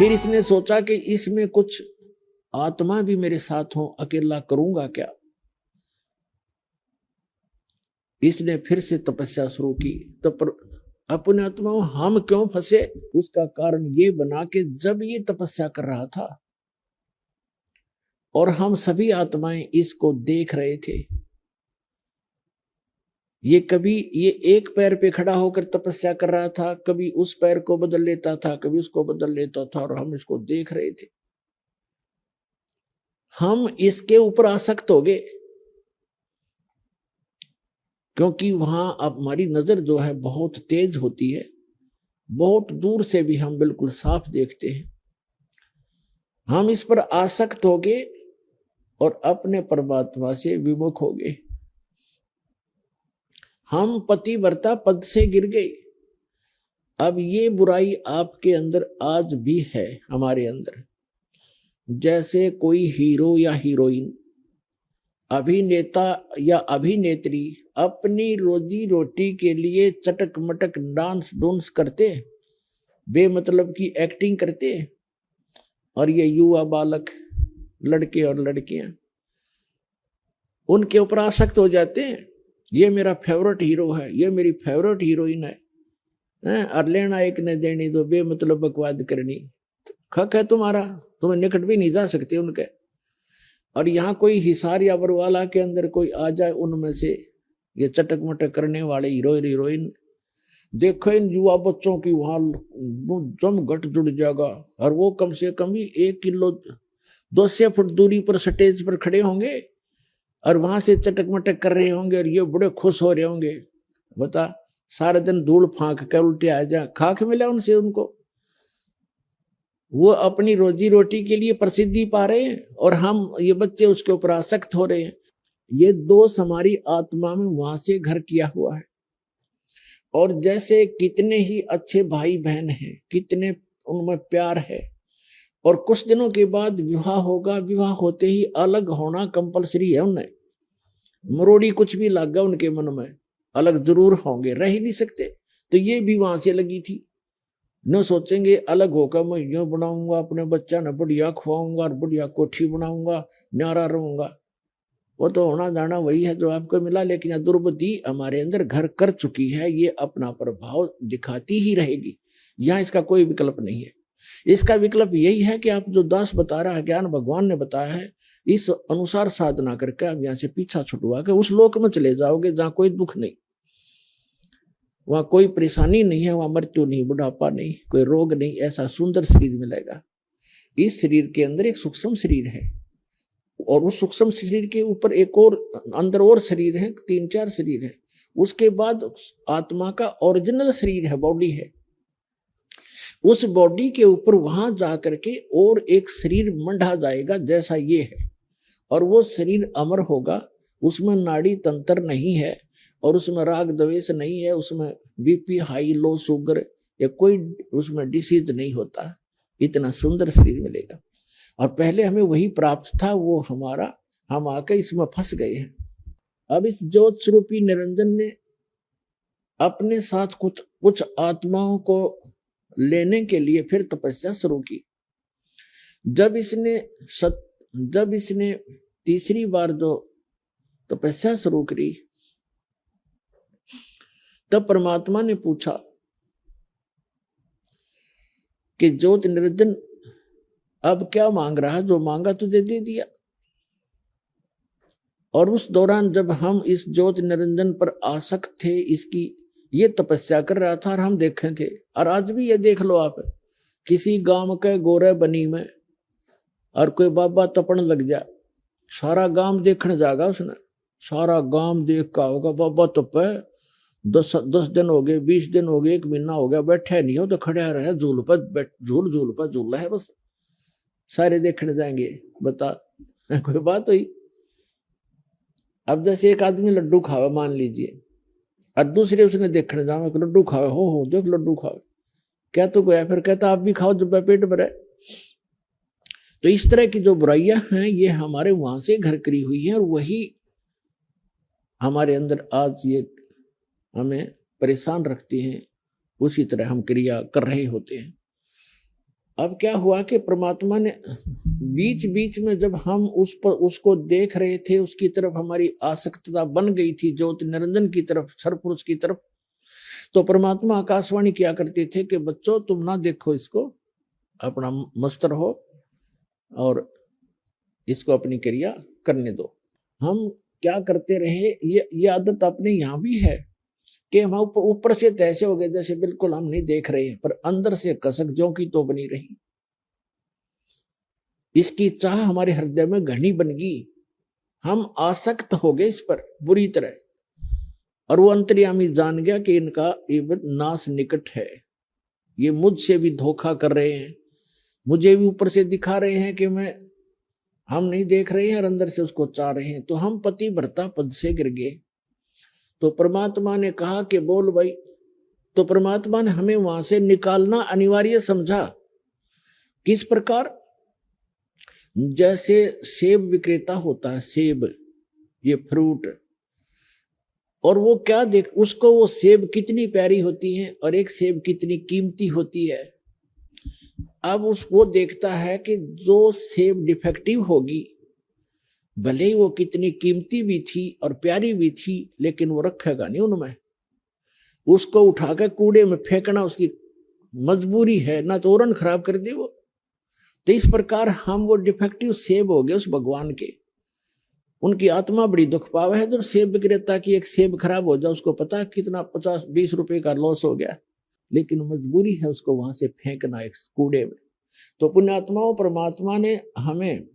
फिर इसने सोचा कि इसमें कुछ आत्मा भी मेरे साथ हो, अकेला करूंगा क्या। इसने फिर से तपस्या शुरू की। तो अपने आत्मा हम क्यों फंसे, उसका कारण ये बना कि जब ये तपस्या कर रहा था और हम सभी आत्माएं इसको देख रहे थे, ये कभी ये एक पैर पे खड़ा होकर तपस्या कर रहा था, कभी उस पैर को बदल लेता था, कभी उसको बदल लेता था, और हम इसको देख रहे थे। हम इसके ऊपर आसक्त हो गए, क्योंकि वहां अब हमारी नजर जो है बहुत तेज होती है, बहुत दूर से भी हम बिल्कुल साफ देखते हैं। हम इस पर आसक्त हो गए और अपने परमात्मा से विमुख हो गए। हम पतिव्रता पद से गिर गए। अब ये बुराई आपके अंदर आज भी है, हमारे अंदर। जैसे कोई हीरो या हीरोइन, अभिनेता या अभिनेत्री अपनी रोजी रोटी के लिए चटक मटक डांस डूंस करते, बेमतलब की एक्टिंग करते, और ये युवा बालक लड़के और लड़कियां उनके ऊपर आसक्त हो जाते हैं। ये मेरा फेवरेट हीरो है, ये मेरी फेवरेट हीरोइन है, और लेना एक ने देनी दो, बेमतलब बकवाद करनी। खक है तुम्हारा, तुम्हें निकट भी नहीं जा सकते उनके। और यहाँ कोई हिसार या बरवाला के अंदर कोई आ जाए, उनमें से ये चटक मटक करने वाले हीरो हीरोइन, देखो इन युवा बच्चों की वहां जम घट जुड़ जाएगा। और वो कम से कम भी 1 किलो 200 फुट दूरी पर स्टेज पर खड़े होंगे और वहां से चटक मटक कर रहे होंगे, और ये बड़े खुश हो रहे होंगे। बता, सारे दिन धूल फांक कर उल्टे आ जाए, खाक मिला उनसे उनको। वो अपनी रोजी रोटी के लिए प्रसिद्धि पा रहे हैं, और हम ये बच्चे उसके ऊपर आसक्त हो रहे हैं। ये दोष हमारी आत्मा में वहां से घर किया हुआ है। और जैसे कितने ही अच्छे भाई बहन हैं, कितने उनमें प्यार है, और कुछ दिनों के बाद विवाह होगा, विवाह होते ही अलग होना कंपलसरी है। उन्हें मरोड़ी कुछ भी लग गया उनके मन में, अलग जरूर होंगे, रह ही नहीं सकते। तो ये भी वहां से लगी थी। न सोचेंगे अलग होकर मैं यूं बनाऊंगा, अपने बच्चा न बढ़िया खुआऊंगा और बढ़िया कोठी बनाऊंगा, न्यारा रहूंगा। वो तो होना जाना वही है जो आपको मिला, लेकिन दुर्बुद्धि हमारे अंदर घर कर चुकी है, ये अपना प्रभाव दिखाती ही रहेगी। यहाँ इसका कोई विकल्प नहीं है। इसका विकल्प यही है कि आप जो दास बता रहा है, ज्ञान भगवान ने बताया है, इस अनुसार साधना करके आप यहाँ से पीछा छुटवा के उस लोक में चले जाओगे जहाँ कोई दुख नहीं, वहां कोई परेशानी नहीं है, वहां मृत्यु नहीं, बुढ़ापा नहीं, कोई रोग नहीं। ऐसा सुंदर शरीर मिलेगा। इस शरीर के अंदर एक सूक्ष्म शरीर है, और उस सूक्ष्म शरीर के ऊपर एक और अंदर और शरीर है, 3-4 शरीर है। उसके बाद आत्मा का ओरिजिनल शरीर है, बॉडी है। उस बॉडी के ऊपर वहां जाकर के और एक शरीर मंडा जाएगा जैसा ये है, और वो शरीर अमर होगा। उसमें नाड़ी तंत्र नहीं है, और उसमें राग द्वेष नहीं है, उसमें बीपी हाई लो शुगर या कोई उसमें डिसीज नहीं होता। इतना सुंदर शरीर मिलेगा। और पहले हमें वही प्राप्त था, वो हमारा, हम आके इसमें फंस गए हैं। अब इस ज्योत स्वरूपी निरंजन ने अपने साथ कुछ आत्माओं को लेने के लिए फिर तपस्या शुरू की। जब इसने तीसरी बार जो तपस्या शुरू करी, तब परमात्मा ने पूछा कि ज्योत निरंजन अब क्या मांग रहा है, जो मांगा तुझे दे दिया। और उस दौरान जब हम इस ज्योत निरंजन पर आसक्त थे, इसकी ये तपस्या कर रहा था और हम देखे थे। और आज भी ये देख लो आप, किसी गांव के गोरे बनी में और कोई बाबा तपन लग जाए, सारा गांव देखने जाएगा उसने, सारा गांव देख का होगा बाबा तपे, 10 दिन हो गए, 20 दिन हो गए, 1 महीना हो गया, बैठे नहीं हो तो खड़े रहे झूल पर, झूल पर झूल है, बस सारे देखने जाएंगे। बता कोई बात हुई। अब जैसे एक आदमी लड्डू खावे मान लीजिए, और दूसरे उसने देखने जाओ लड्डू खावे, हो देख लड्डू खावे, क्या तो गया, फिर कहता आप भी खाओ जब पेट भरे। तो इस तरह की जो बुराइयां हैं ये हमारे वहां से घर करी हुई है, और वही हमारे अंदर आज ये हमें परेशान रखती हैं। उसी तरह हम क्रिया कर रहे होते हैं। अब क्या हुआ कि परमात्मा ने बीच बीच में जब हम उसको देख रहे थे, उसकी तरफ हमारी आसक्तता बन गई थी, ज्योति निरंजन की तरफ, सरपुरुष की तरफ, तो परमात्मा आकाशवाणी किया करते थे कि बच्चों तुम ना देखो इसको, अपना मस्त रहो और इसको अपनी क्रिया करने दो। हम क्या करते रहे, ये आदत अपने यहाँ भी है कि हम ऊपर से तैसे हो गए जैसे बिल्कुल हम नहीं देख रहे हैं, पर अंदर से कसक जो की तो बनी रही। इसकी चाह हमारे हृदय में घनी बन गई, हम आसक्त हो गए इस पर बुरी तरह, और वो अंतर्यामी जान गया कि इनका नाश निकट है, ये मुझसे भी धोखा कर रहे हैं, मुझे भी ऊपर से दिखा रहे हैं कि हम नहीं देख रहे हैं और अंदर से उसको चाह रहे हैं। तो हम पति भरता पद से गिर गए। तो परमात्मा ने कहा कि बोल भाई, तो परमात्मा ने हमें वहां से निकालना अनिवार्य समझा। किस प्रकार? जैसे सेब विक्रेता होता है, सेब ये फ्रूट, और वो क्या देख, उसको वो सेब कितनी प्यारी होती है और एक सेब कितनी कीमती होती है। अब वो देखता है कि जो सेब डिफेक्टिव होगी, भले ही वो कितनी कीमती भी थी और प्यारी भी थी, लेकिन वो रखेगा नहीं उनमें, उसको उठाकर कूड़े में फेंकना उसकी मजबूरी है, ना तो औरन खराब कर दे वो। तो इस प्रकार हम वो डिफेक्टिव सेब हो गए उस भगवान के, उनकी आत्मा बड़ी दुख पावे है। जब सेब विक्रेता की एक सेब खराब हो जाए, उसको पता कितना 50-20 रुपए का लॉस हो गया, लेकिन मजबूरी है उसको वहां से फेंकना एक कूड़े में। तो पुण्यात्माओं, परमात्मा ने हमें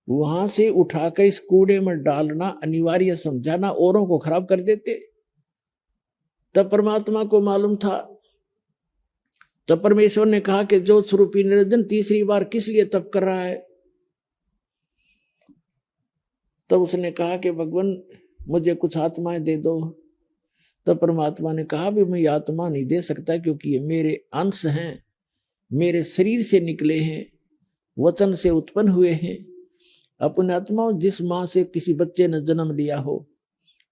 वहां से उठाकर इस कूड़े में डालना अनिवार्य समझाना, औरों को खराब कर देते। तब परमात्मा को मालूम था, तब परमेश्वर ने कहा कि जो स्वरूपी निरंजन तीसरी बार किस लिए तप कर रहा है? तब उसने कहा कि भगवान मुझे कुछ आत्माएं दे दो। तब परमात्मा ने कहा भी मैं ये आत्मा नहीं दे सकता, क्योंकि ये मेरे अंश हैं, मेरे शरीर से निकले हैं, वचन से उत्पन्न हुए हैं। अपने आत्माओं, जिस माँ से किसी बच्चे ने जन्म लिया हो,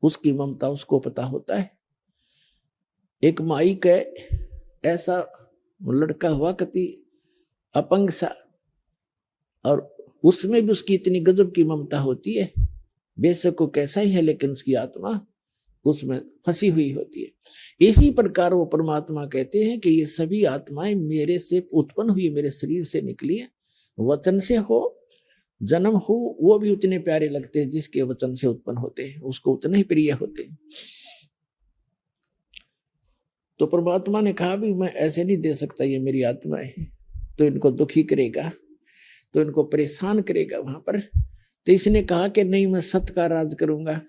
उसकी ममता उसको पता होता है। एक माई का ऐसा लड़का हुआ कति अपंग सा, और उसमें भी उसकी इतनी गजब की ममता होती है, बेशक वो कैसा ही है, लेकिन उसकी आत्मा उसमें फंसी हुई होती है। इसी प्रकार वो परमात्मा कहते हैं कि ये सभी आत्माएं मेरे से उत्पन्न हुई, मेरे शरीर से निकली है। वचन से हो जन्म हो, वो भी उतने प्यारे लगते हैं जिसके वचन से उत्पन्न होते हैं, उसको उतने ही प्रिय होते हैं। तो परमात्मा ने कहा भी मैं ऐसे नहीं दे सकता, ये मेरी आत्मा है, तो इनको दुखी करेगा, तो इनको परेशान करेगा वहां पर। तो इसने कहा कि नहीं, मैं सत्य का राज करूंगा,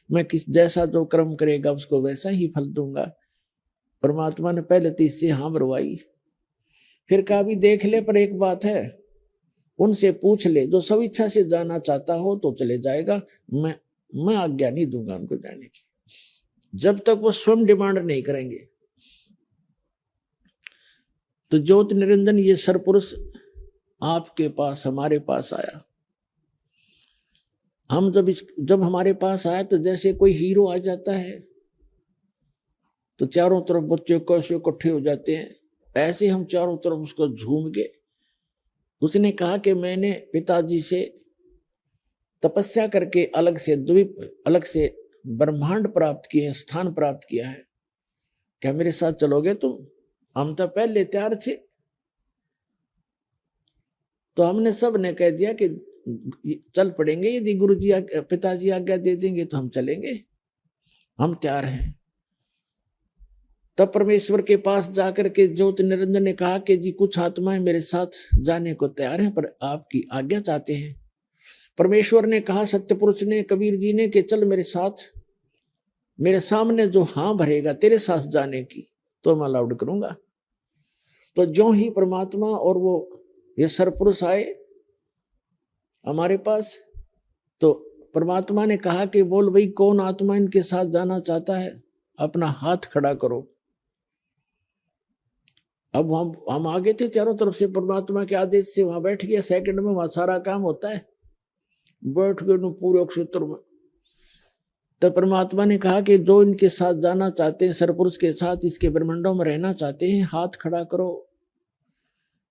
मैं किस जैसा जो कर्म करेगा उसको वैसा ही फल दूंगा। परमात्मा ने पहले तो इससे हाँ भरवाई, फिर कहा भी देख ले, पर एक बात है, उनसे पूछ ले, जो सब इच्छा से जाना चाहता हो तो चले जाएगा, मैं आज्ञा नहीं दूंगा उनको जाने की, जब तक वो स्वयं डिमांड नहीं करेंगे। तो ज्योति निरंजन ये सरपुरुष आपके पास, हमारे पास आया। हम जब हमारे पास आया तो जैसे कोई हीरो आ जाता है तो चारों तरफ बच्चे कैसे इकट्ठे हो जाते हैं, ऐसे हम चारों तरफ उसको झूम गए। उसने कहा कि मैंने पिताजी से तपस्या करके अलग से द्वीप, अलग से ब्रह्मांड प्राप्त किए, स्थान प्राप्त किया है, क्या मेरे साथ चलोगे तुम? हम तो पहले तैयार थे। तो हमने सब ने कह दिया कि चल पड़ेंगे, यदि गुरुजी पिताजी आज्ञा दे देंगे तो हम चलेंगे, हम तैयार हैं। तब परमेश्वर के पास जाकर के ज्योति निरंजन ने कहा कि जी कुछ आत्माएं मेरे साथ जाने को तैयार हैं, पर आपकी आज्ञा चाहते हैं। परमेश्वर ने कहा, सत्य पुरुष ने, कबीर जी ने, कि चल मेरे साथ, मेरे सामने जो हाँ भरेगा तेरे साथ जाने की, तो मैं अलाउड करूंगा। तो जो ही परमात्मा और वो ये सरपुरुष आए हमारे पास, तो परमात्मा ने कहा कि बोल भाई, कौन आत्मा इनके साथ जाना चाहता है, अपना हाथ खड़ा करो। अब हम आगे थे चारों तरफ से, परमात्मा के आदेश से वहां बैठ गया। सेकंड में वहां सारा काम होता है, बैठ गए पूरे क्षेत्र में। तब परमात्मा ने कहा कि जो इनके साथ जाना चाहते हैं, सरपुरुष के साथ इसके ब्रह्मांडों में रहना चाहते हैं, हाथ खड़ा करो।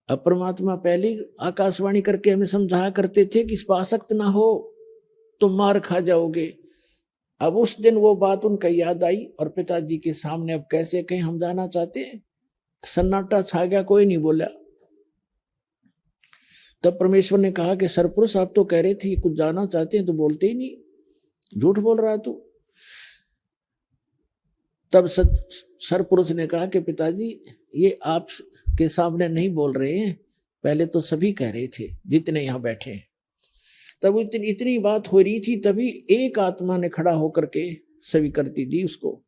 अब परमात्मा पहले ही आकाशवाणी करके हमें समझाया करते थे कि इस पर आसक्त ना हो तो मार खा जाओगे। अब उस दिन वो बात उनका याद आई और पिताजी के सामने अब कैसे कहीं हम जाना चाहते हैं। सन्नाटा छा गया, कोई नहीं बोला। तब परमेश्वर ने कहा कि सरपुरुष आप तो कह रहे थे कुछ जाना चाहते हैं तो बोलते ही नहीं, झूठ बोल रहा तू। तब सरपुरुष ने कहा कि पिताजी ये आप के सामने नहीं बोल रहे हैं, पहले तो सभी कह रहे थे जितने यहाँ बैठे हैं। तब इतनी बात हो रही थी, तभी एक आत्मा ने खड़ा होकर के स्वीकृति दी उसको।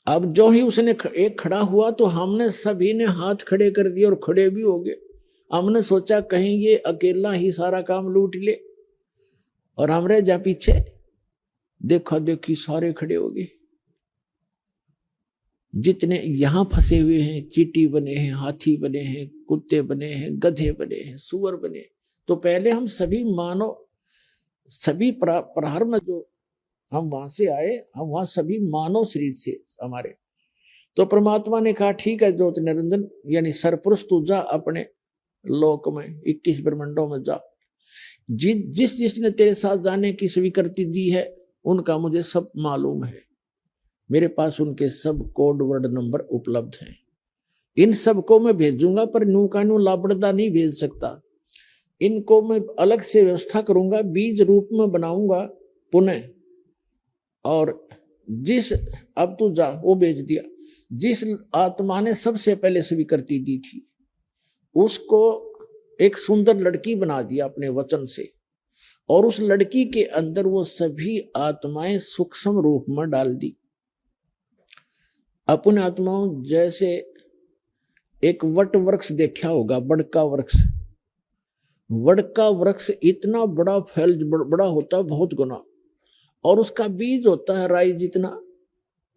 अब जो ही उसने एक खड़ा हुआ तो हमने सभी ने हाथ खड़े कर दिए और खड़े भी हो गए। हमने सोचा कहीं ये अकेला ही सारा काम लूट ले और हम रह जा पीछे। देखा देखी सारे खड़े हो गए, जितने यहां फंसे हुए हैं, चींटी बने हैं, हाथी बने हैं, कुत्ते बने हैं, गधे बने हैं, सुअर बने। तो पहले हम सभी मानो सभी प्रहार में जो हम वहां से आए, हम वहां सभी मानव शरीर से हमारे। तो परमात्मा ने कहा ठीक है ज्योति निरंजन यानी सरपुरुष तू जा अपने लोक में 21 ब्रह्मांडों में जा। जिसने तेरे साथ जाने की स्वीकृति दी है उनका मुझे सब मालूम है, मेरे पास उनके सब कोड वर्ड नंबर उपलब्ध हैं। इन सबको मैं भेजूंगा पर नू का नू लापड़दा नहीं भेज सकता। इनको मैं अलग से व्यवस्था करूंगा, बीज रूप में बनाऊंगा पुनः। और जिस अब तू जा वो भेज दिया, जिस आत्मा ने सबसे पहले स्वीकृति दी थी उसको एक सुंदर लड़की बना दिया अपने वचन से, और उस लड़की के अंदर वो सभी आत्माएं सूक्ष्म रूप में डाल दी। अपने आत्माओं जैसे एक वट वृक्ष देखा होगा, बड़का वृक्ष। वड़का वृक्ष इतना बड़ा फैल बड़ा होता है बहुत गुना, और उसका बीज होता है राई जितना,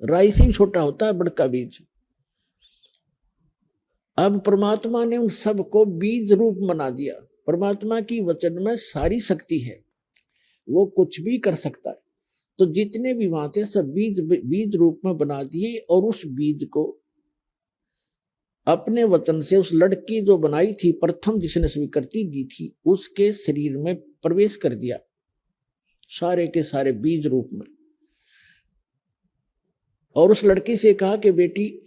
राई से छोटा होता है बड़का बीज। अब परमात्मा ने उन सबको बीज रूप बना दिया। परमात्मा की वचन में सारी शक्ति है, वो कुछ भी कर सकता है। तो जितने भी वहां थे सब बीज रूप में बना दिए, और उस बीज को अपने वचन से उस लड़की जो बनाई थी प्रथम जिसने स्वीकृति दी थी उसके शरीर में प्रवेश कर दिया, सारे के सारे बीज रूप में। और उस लड़की से कहा कि बेटी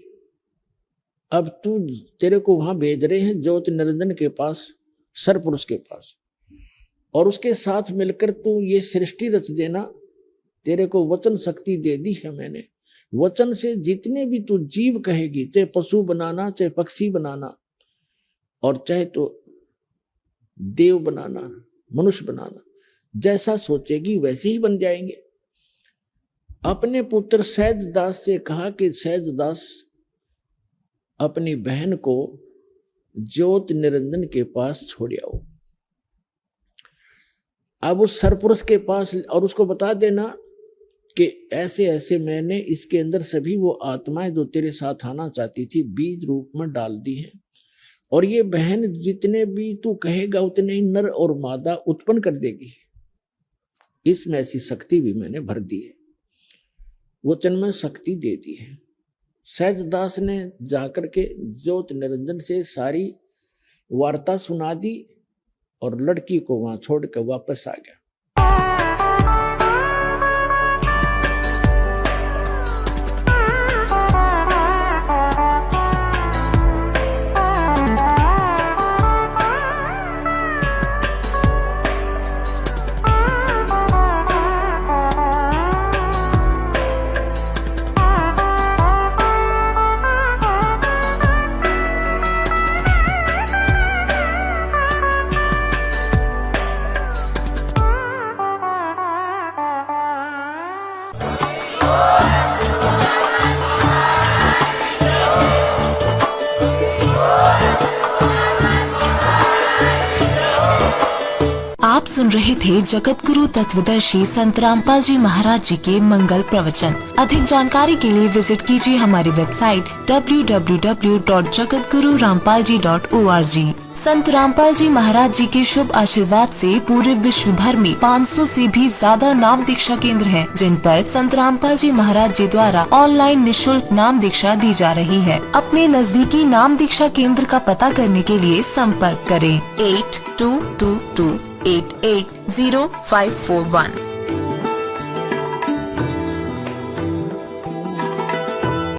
अब तू तेरे को वहां भेज रहे हैं ज्योति निरंजन के पास, सरपुरुष के पास, और उसके साथ मिलकर तू ये सृष्टि रच देना। तेरे को वचन शक्ति दे दी है मैंने। वचन से जितने भी तू जीव कहेगी, चाहे पशु बनाना, चाहे पक्षी बनाना, और चाहे तो देव बनाना, मनुष्य बनाना, जैसा सोचेगी वैसे ही बन जाएंगे। अपने पुत्र सहजदास से कहा कि सहजदास अपनी बहन को ज्योति निरंजन के पास छोड़ आओ। अब उस सरपुरुष के पास, और उसको बता देना कि ऐसे ऐसे मैंने इसके अंदर सभी वो आत्माएं जो तेरे साथ आना चाहती थी बीज रूप में डाल दी हैं, और ये बहन जितने भी तू कहेगा उतने ही नर और मादा उत्पन्न कर देगी। इसमें ऐसी शक्ति भी मैंने भर दी है, वचन में शक्ति दे दी है। सहजदास ने जाकर के ज्योति निरंजन से सारी वार्ता सुना दी और लड़की को वहां छोड़कर वापस आ गया। आप सुन रहे थे जगत गुरु तत्वदर्शी संत रामपाल जी महाराज जी के मंगल प्रवचन। अधिक जानकारी के लिए विजिट कीजिए हमारी वेबसाइट www.jagatgururampalji.org। संत रामपाल जी महाराज जी के शुभ आशीर्वाद से पूरे विश्व भर में 500 से भी ज्यादा नाम दीक्षा केंद्र हैं, जिन पर संत रामपाल जी महाराज जी द्वारा ऑनलाइन निशुल्क नाम दीक्षा दी जा रही है। अपने नजदीकी नाम दीक्षा केंद्र का पता करने के लिए संपर्क करें 8222880541।